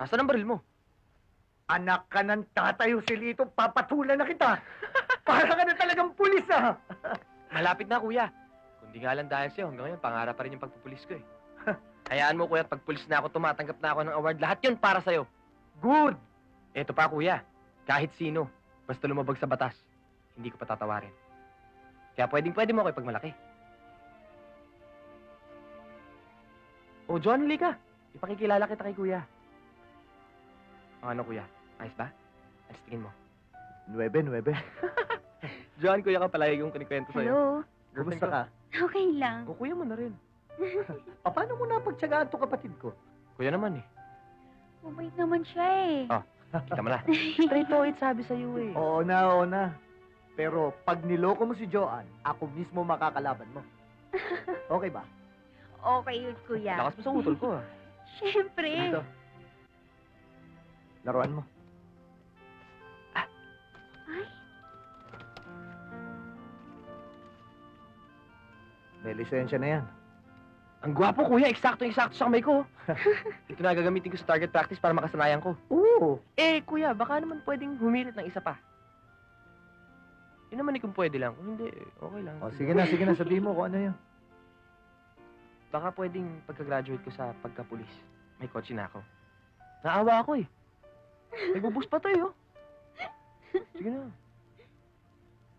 Asan ang baril mo? Anak ka ng tatayo silito, papatulan na kita. Para ka na talagang pulis, ah. Malapit na, kuya. Kundi nga lang dahil sa'yo, hanggang ngayon, pangarap pa rin yung pagpupulis ko eh. Hayaan mo, kuya, pag pulis na ako, tumatanggap na ako ng award. Lahat yun para sa'yo. Good. Eto pa, kuya. Kahit sino, basta lumabag sa batas, hindi ko patatawarin. Kaya pwedeng-pwede mo ako pag malaki. O, John, huli ka. Ipakikilala kita kay kuya. O, ano, kuya? Ayos ba? Ayos tingin mo. 9. John, kuya ka palagi yung kinikwento sa'yo. Hello. Kumusta ka? Okay lang. O, kuya mo na rin. Paano mo napagtsagaan to kapatid ko? Kuya naman eh. Mabait naman siya eh. Ah. Kita mo na. Straight to it, sabi sa'yo eh. Oo na. Pero pag niloko mo si Joanne, ako mismo makakalaban mo. Okay ba? Okay yun, kuya. Lakas mo sa utol ko ah. Siyempre. Dito. Laruan mo. Ay, May lisensya na yan. Ang gwapo, kuya. Eksakto-eksakto sa kamay ko. Ito na gagamitin ko sa target practice para makasanayan ko. Oo. Eh, kuya, baka naman pwedeng humirit ng isa pa. Yun naman eh kung pwede lang. Kung hindi, okay lang. O, sige na. Sabihin mo kung ano yun. Baka pwedeng pagka-graduate ko sa pagka-pulis, may kotse na ako. Naawa ako eh. Nagbubus pa to eh, oh. Sige na.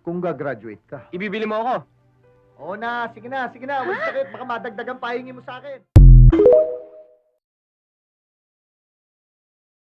Kung gagraduate ka. Ibibili mo ako. Oo na. Sige na. Huwag sakit. Baka madagdagan pahingin mo sa akin.